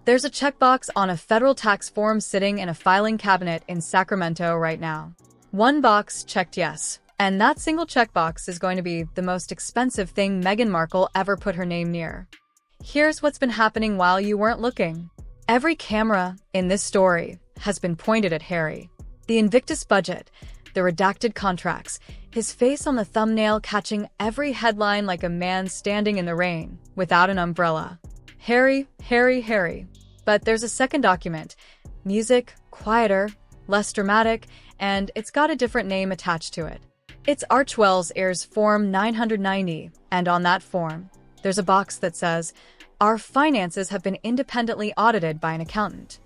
There's a checkbox on a federal tax form sitting in a filing cabinet in Sacramento right now. One box checked yes, and that single checkbox is going to be the most expensive thing Meghan Markle ever put her name near. Here's what's been happening while you weren't looking. Every camera in this story has been pointed at Harry. The Invictus budget, the redacted contracts, his face on the thumbnail catching every headline like a man standing in the rain without an umbrella. Harry, Harry, Harry. But there's a second document. Music, quieter, less dramatic, and it's got a different name attached to it. It's Archewell's Heirs Form 990, and on that form, there's a box that says, "Our finances have been independently audited by an accountant."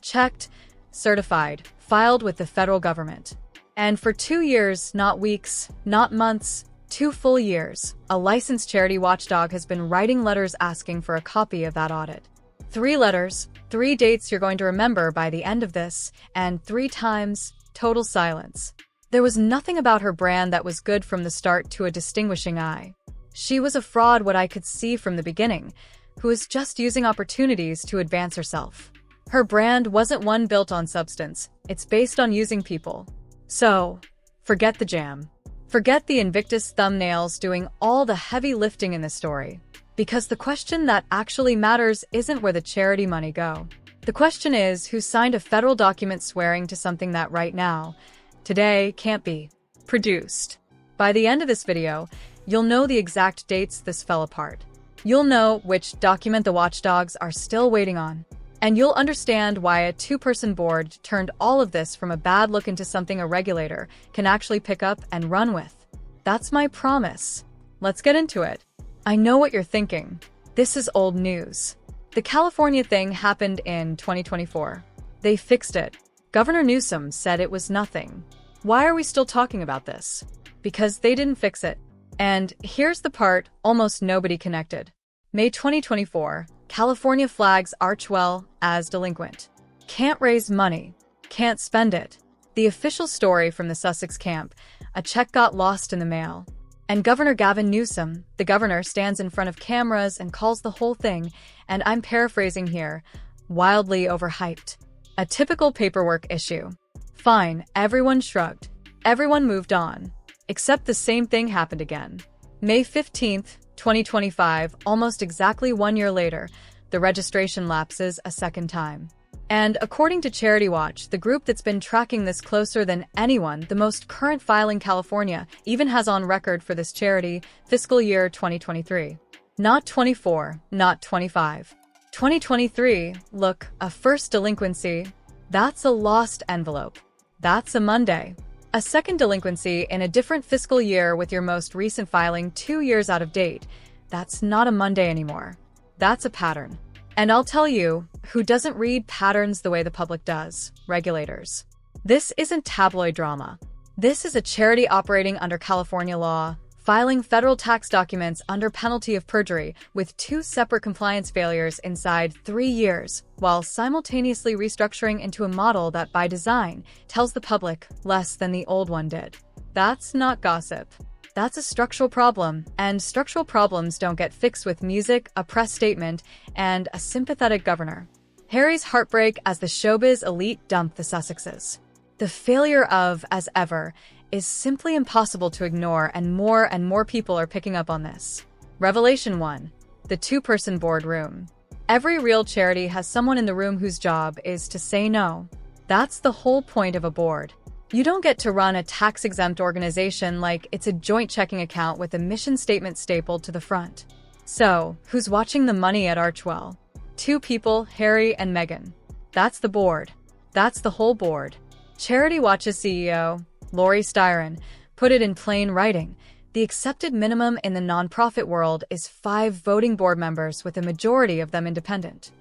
Checked, certified, filed with the federal government. And for 2 years, not weeks, not months, 2 full years, a licensed charity watchdog has been writing letters asking for a copy of that audit. 3 letters, 3 dates you're going to remember by the end of this, and 3 times, total silence. There was nothing about her brand that was good from the start to a distinguishing eye. She was a fraud, what I could see from the beginning, who was just using opportunities to advance herself. Her brand wasn't one built on substance, it's based on using people. So, forget the jam. Forget the Invictus thumbnails doing all the heavy lifting in the story. Because the question that actually matters isn't where the charity money go. The question is who signed a federal document swearing to something that right now, today, can't be produced. By the end of this video, you'll know the exact dates this fell apart. You'll know which document the watchdogs are still waiting on. And you'll understand why a 2-person board turned all of this from a bad look into something a regulator can actually pick up and run with. That's my promise. Let's get into it. I know what you're thinking. This is old news. The California thing happened in 2024. They fixed it. Governor Newsom said it was nothing. Why are we still talking about this? Because they didn't fix it. And here's the part almost nobody connected. May 2024, California flags Archewell as delinquent. Can't raise money. Can't spend it. The official story from the Sussex camp, a check got lost in the mail. And Governor Gavin Newsom, the governor, stands in front of cameras and calls the whole thing, and I'm paraphrasing here, wildly overhyped. A typical paperwork issue. Fine, everyone shrugged. Everyone moved on. Except the same thing happened again. May 15th, 2025, almost exactly 1 year later, the registration lapses a second time. And according to Charity Watch, the group that's been tracking this closer than anyone, the most current filing California even has on record for this charity, fiscal year 2023. Not 24, not 25. 2023, look, a first delinquency. That's a lost envelope. That's a Monday. A second delinquency in a different fiscal year with your most recent filing 2 years out of date. That's not a Monday anymore. That's a pattern. And I'll tell you, who doesn't read patterns the way the public does? Regulators. This isn't tabloid drama. This is a charity operating under California law, filing federal tax documents under penalty of perjury with 2 separate compliance failures inside 3 years, while simultaneously restructuring into a model that by design tells the public less than the old one did. That's not gossip. That's a structural problem, and structural problems don't get fixed with music, a press statement, and a sympathetic governor. Harry's heartbreak as the showbiz elite dump the Sussexes. The failure of, as ever, is simply impossible to ignore, and more people are picking up on this. Revelation 1. The 2-person boardroom. Every real charity has someone in the room whose job is to say no. That's the whole point of a board. You don't get to run a tax-exempt organization like it's a joint checking account with a mission statement stapled to the front. So, who's watching the money at Archewell? 2 people, Harry and Meghan. That's the board. That's the whole board. Charity Watch's CEO, Lori Styron, put it in plain writing. The accepted minimum in the nonprofit world is 5 voting board members, with a majority of them independent.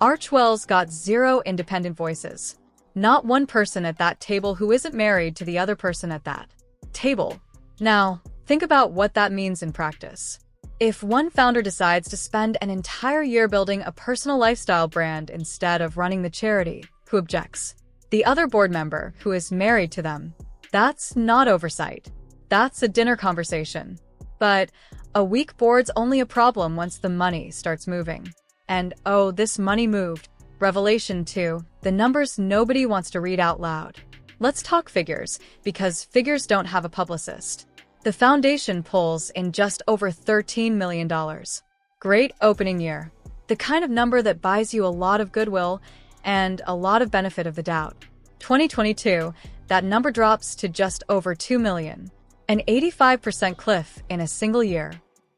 Archewell's got 0 independent voices. Not one person at that table who isn't married to the other person at that table. Now, think about what that means in practice. If one founder decides to spend an entire year building a personal lifestyle brand instead of running the charity, who objects? The other board member, who is married to them. That's not oversight. That's a dinner conversation. But a weak board's only a problem once the money starts moving. And oh, this money moved. Revelation 2, the numbers nobody wants to read out loud. Let's talk figures, because figures don't have a publicist. The foundation pulls in just over $13 million. Great opening year. The kind of number that buys you a lot of goodwill and a lot of benefit of the doubt. 2022, that number drops to just over $2 million. An 85% cliff in a single year.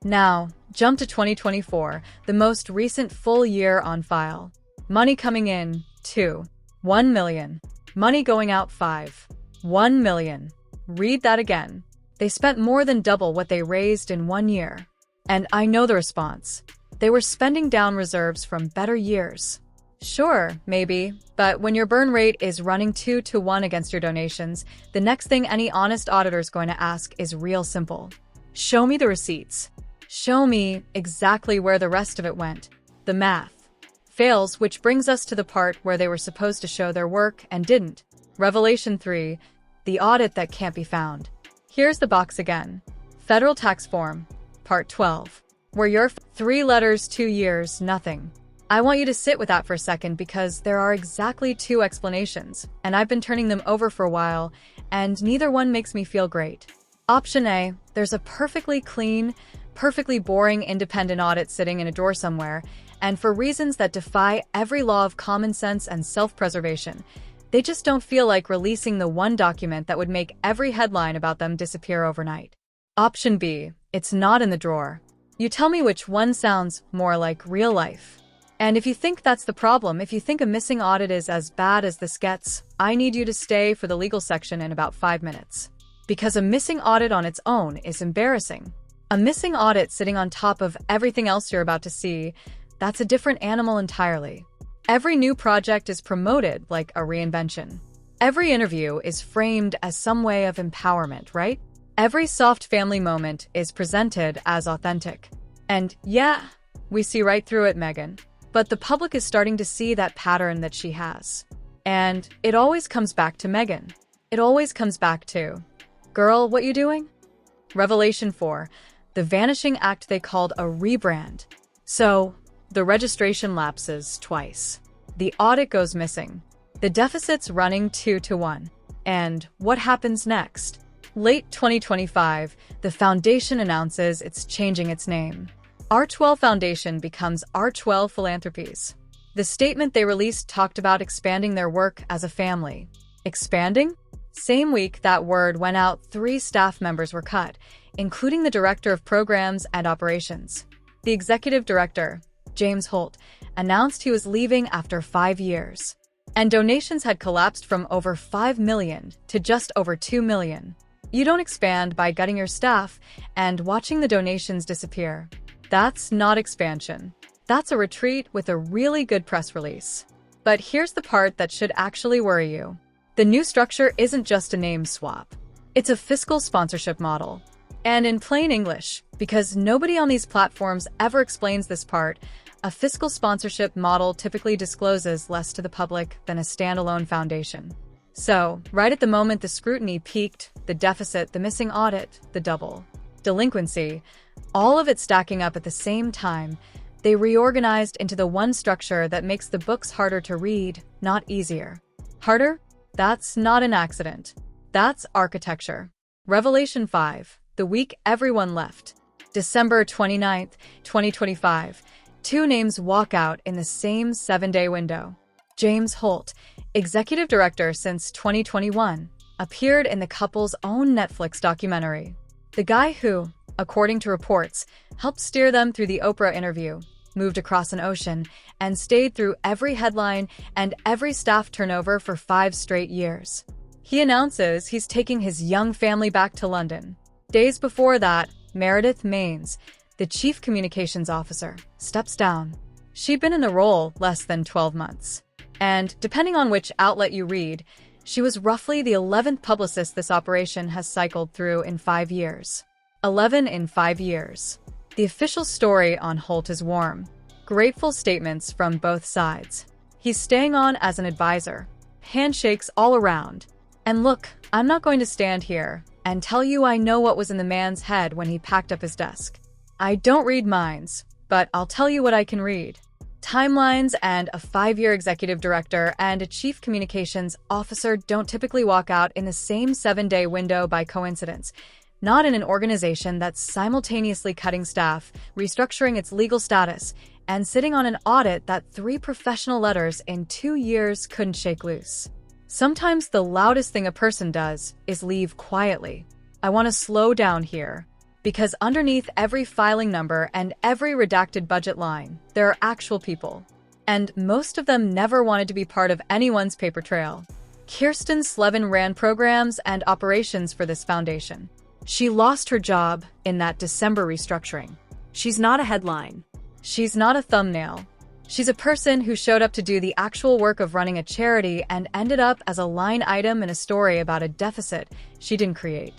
Now, jump to 2024, the most recent full year on file. Money coming in, 2. 1 million. Money going out, 5. 1 million. Read that again. They spent more than double what they raised in 1 year. And I know the response. They were spending down reserves from better years. Sure, maybe, but when your burn rate is running 2 to 1 against your donations, the next thing any honest auditor is going to ask is real simple. Show me the receipts. Show me exactly where the rest of it went. The math fails, which brings us to the part where they were supposed to show their work and didn't. Revelation 3, the audit that can't be found. Here's the box again. Federal Tax Form, Part 12. Where your 3 letters, 2 years, nothing. I want you to sit with that for a second because there are exactly 2 explanations, and I've been turning them over for a while, and neither one makes me feel great. Option A, there's a perfectly clean, perfectly boring independent audit sitting in a drawer somewhere, and for reasons that defy every law of common sense and self-preservation, they just don't feel like releasing the one document that would make every headline about them disappear overnight. Option B, it's not in the drawer. You tell me which one sounds more like real life. And if you think that's the problem, if you think a missing audit is as bad as this gets, I need you to stay for the legal section in about 5 minutes. Because a missing audit on its own is embarrassing. A missing audit sitting on top of everything else you're about to see, that's a different animal entirely. Every new project is promoted like a reinvention. Every interview is framed as some way of empowerment, right? Every soft family moment is presented as authentic. And yeah, we see right through it, Meghan. But the public is starting to see that pattern that she has. And it always comes back to Meghan. It always comes back to, girl, what you doing? Revelation 4, the vanishing act they called a rebrand. So, the registration lapses twice. The audit goes missing. The deficit's running 2 to 1. And what happens next? Late 2025, the foundation announces it's changing its name. Archewell Foundation becomes Archewell Philanthropies. The statement they released talked about expanding their work as a family. Expanding? Same week that word went out, 3 staff members were cut, including the Director of Programs and Operations. The Executive Director, James Holt, announced he was leaving after 5 years. And donations had collapsed from over 5 million to just over 2 million. You don't expand by gutting your staff and watching the donations disappear. That's not expansion. That's a retreat with a really good press release. But here's the part that should actually worry you. The new structure isn't just a name swap. It's a fiscal sponsorship model. And in plain English, because nobody on these platforms ever explains this part, a fiscal sponsorship model typically discloses less to the public than a standalone foundation. So, right at the moment the scrutiny peaked, the deficit, the missing audit, the double delinquency, all of it stacking up at the same time, they reorganized into the one structure that makes the books harder to read, not easier. Harder? That's not an accident. That's architecture. Revelation 5, the week everyone left. December 29th, 2025. 2 names walk out in the same 7-day window. James Holt, executive director since 2021, appeared in the couple's own Netflix documentary. The guy who, according to reports, helped steer them through the Oprah interview, moved across an ocean, and stayed through every headline and every staff turnover for 5 straight years. He announces he's taking his young family back to London. Days before that, Meredith Maines, the chief communications officer, steps down. She'd been in the role less than 12 months. And, depending on which outlet you read, she was roughly the 11th publicist this operation has cycled through in 5 years. 11 in 5 years. The official story on Holt is warm. Grateful statements from both sides. He's staying on as an advisor. Handshakes all around. And look, I'm not going to stand here and tell you I know what was in the man's head when he packed up his desk. I don't read minds, but I'll tell you what I can read. Timelines and a 5-year executive director and a chief communications officer don't typically walk out in the same 7-day window by coincidence. Not in an organization that's simultaneously cutting staff, restructuring its legal status, and sitting on an audit that 3 professional letters in 2 years couldn't shake loose. Sometimes the loudest thing a person does is leave quietly. I want to slow down here, because underneath every filing number and every redacted budget line, there are actual people. And most of them never wanted to be part of anyone's paper trail. Kirsten Slevin ran programs and operations for this foundation. She lost her job in that December restructuring. She's not a headline. She's not a thumbnail. She's a person who showed up to do the actual work of running a charity and ended up as a line item in a story about a deficit she didn't create.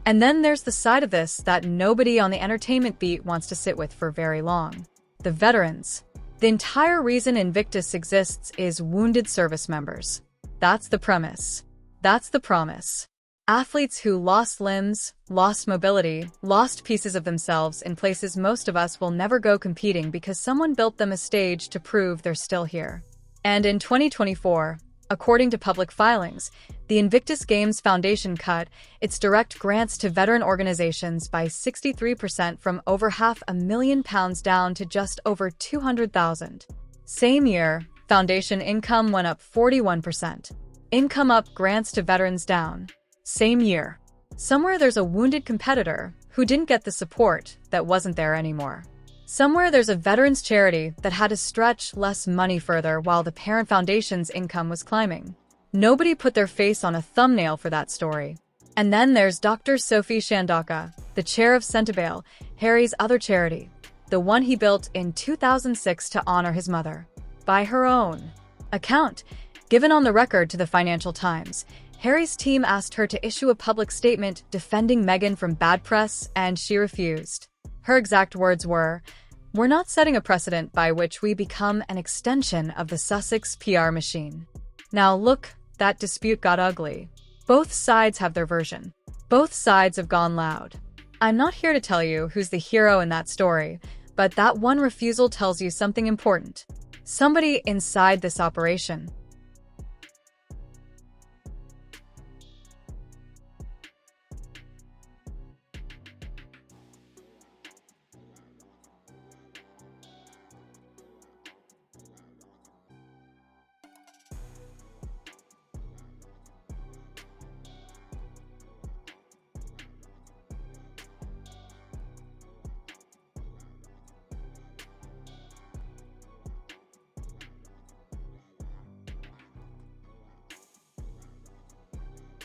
And then there's the side of this that nobody on the entertainment beat wants to sit with for very long. The veterans. The entire reason Invictus exists is wounded service members. That's the premise. That's the promise. Athletes who lost limbs, lost mobility, lost pieces of themselves in places most of us will never go competing because someone built them a stage to prove they're still here. And in 2024, according to public filings, the Invictus Games Foundation cut its direct grants to veteran organizations by 63% from over £500,000 down to just over $200,000. Same year, foundation income went up 41%. Income up, grants to veterans down. Same year. Somewhere there's a wounded competitor who didn't get the support that wasn't there anymore. Somewhere there's a veterans charity that had to stretch less money further while the parent foundation's income was climbing. Nobody put their face on a thumbnail for that story. And then there's Dr. Sophie Shandaka, the chair of Centibale, Harry's other charity, the one he built in 2006 to honor his mother. By her own account, given on the record to the Financial Times, Harry's team asked her to issue a public statement defending Meghan from bad press, and she refused. Her exact words were, "We're not setting a precedent by which we become an extension of the Sussex PR machine." Now look, that dispute got ugly. Both sides have their version. Both sides have gone loud. I'm not here to tell you who's the hero in that story, but that one refusal tells you something important. Somebody inside this operation.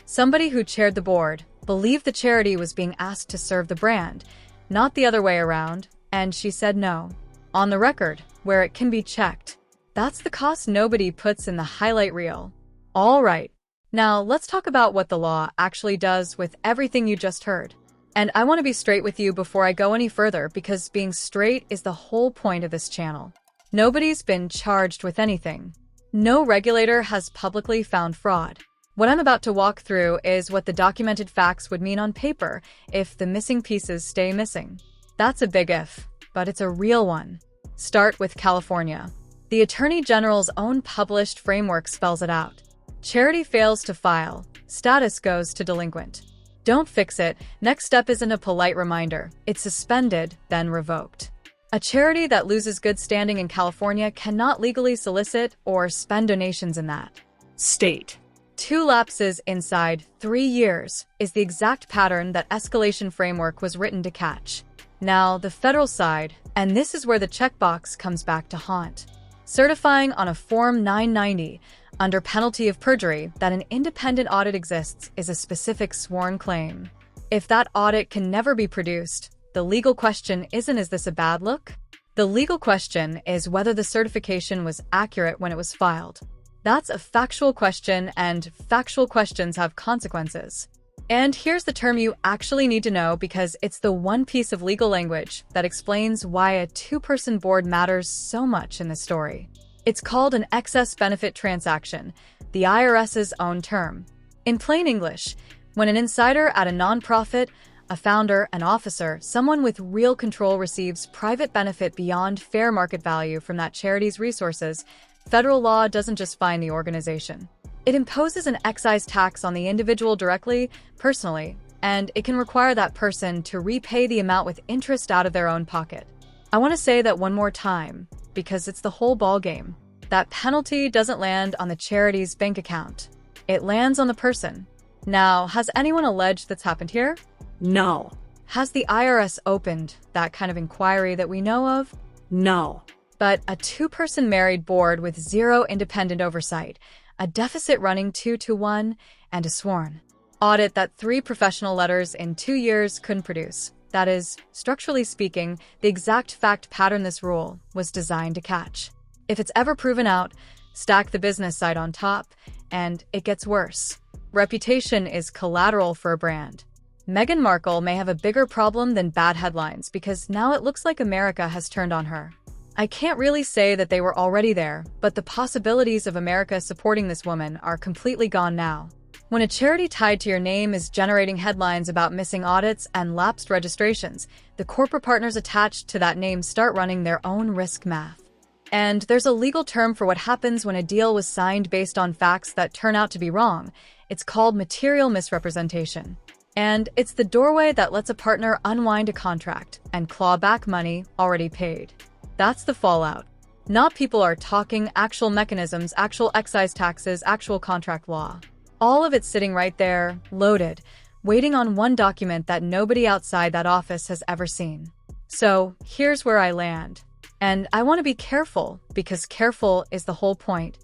Somebody who chaired the board believed the charity was being asked to serve the brand, not the other way around, and she said no. On the record, where it can be checked. That's the cost nobody puts in the highlight reel. All right, now let's talk about what the law actually does with everything you just heard. And I want to be straight with you before I go any further because being straight is the whole point of this channel. Nobody's been charged with anything. No regulator has publicly found fraud. What I'm about to walk through is what the documented facts would mean on paper if the missing pieces stay missing. That's a big if, but it's a real one. Start with California. The Attorney General's own published framework spells it out. Charity fails to file, status goes to delinquent. Don't fix it, next step isn't a polite reminder, it's suspended, then revoked. A charity that loses good standing in California cannot legally solicit or spend donations in that state. 2 lapses inside 3 years is the exact pattern that escalation framework was written to catch. Now, the federal side, and this is where the checkbox comes back to haunt. Certifying on a Form 990, under penalty of perjury, that an independent audit exists is a specific sworn claim. If that audit can never be produced, the legal question isn't is this a bad look? The legal question is whether the certification was accurate when it was filed. That's a factual question, and factual questions have consequences. And here's the term you actually need to know because it's the one piece of legal language that explains why a 2-person board matters so much in this story. It's called an excess benefit transaction, the IRS's own term. In plain English, when an insider at a nonprofit a founder, an officer, someone with real control receives private benefit beyond fair market value from that charity's resources, federal law doesn't just fine the organization. It imposes an excise tax on the individual directly, personally, and it can require that person to repay the amount with interest out of their own pocket. I want to say that one more time, because it's the whole ballgame. That penalty doesn't land on the charity's bank account. It lands on the person. Now, has anyone alleged that's happened here? No. Has the IRS opened that kind of inquiry that we know of? No. But a two-person married board with zero independent oversight, a deficit running 2-1, and a sworn audit that 3 professional letters in 2 years couldn't produce. That is, structurally speaking, the exact fact pattern this rule was designed to catch. If it's ever proven out, stack the business side on top, and it gets worse. Reputation is collateral for a brand. Meghan Markle may have a bigger problem than bad headlines because now it looks like America has turned on her. I can't really say that they were already there, but the possibilities of America supporting this woman are completely gone now. When a charity tied to your name is generating headlines about missing audits and lapsed registrations, the corporate partners attached to that name start running their own risk math. And there's a legal term for what happens when a deal was signed based on facts that turn out to be wrong. It's called material misrepresentation. And it's the doorway that lets a partner unwind a contract and claw back money already paid. That's the fallout. Not people are talking, actual mechanisms, actual excise taxes, actual contract law. All of it sitting right there, loaded, waiting on one document that nobody outside that office has ever seen. So here's where I land. And I want to be careful, because careful is the whole point.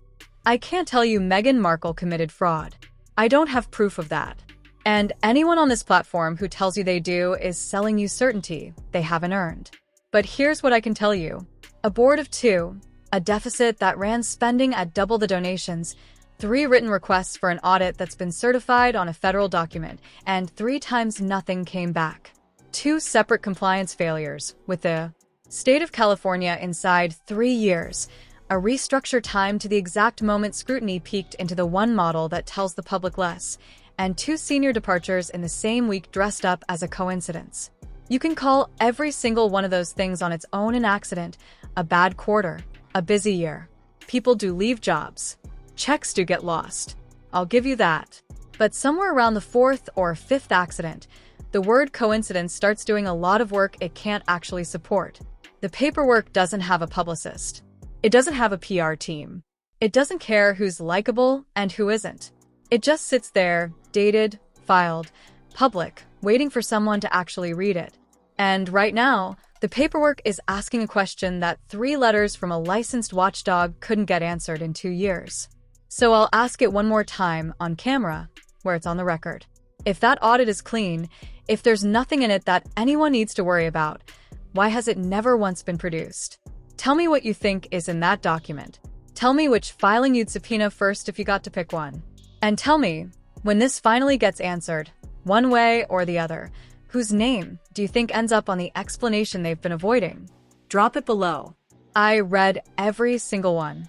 I can't tell you Meghan Markle committed fraud. I don't have proof of that. And anyone on this platform who tells you they do is selling you certainty they haven't earned. But here's what I can tell you. A board of 2, a deficit that ran spending at double the donations, 3 written requests for an audit that's been certified on a federal document, and 3 times nothing came back. 2 separate compliance failures, with the state of California inside 3 years, a restructure time to the exact moment scrutiny peaked into the one model that tells the public less, and 2 senior departures in the same week dressed up as a coincidence. You can call every single one of those things on its own an accident, a bad quarter, a busy year. People do leave jobs. Checks do get lost. I'll give you that. But somewhere around the 4th or 5th accident, the word coincidence starts doing a lot of work it can't actually support. The paperwork doesn't have a publicist. It doesn't have a PR team. It doesn't care who's likable and who isn't. It just sits there, dated, filed, public, waiting for someone to actually read it. And right now, the paperwork is asking a question that 3 letters from a licensed watchdog couldn't get answered in 2 years. So I'll ask it one more time on camera, where it's on the record. If that audit is clean, if there's nothing in it that anyone needs to worry about, why has it never once been produced? Tell me what you think is in that document. Tell me which filing you'd subpoena first if you got to pick one. And tell me, when this finally gets answered, one way or the other, whose name do you think ends up on the explanation they've been avoiding? Drop it below. I read every single one.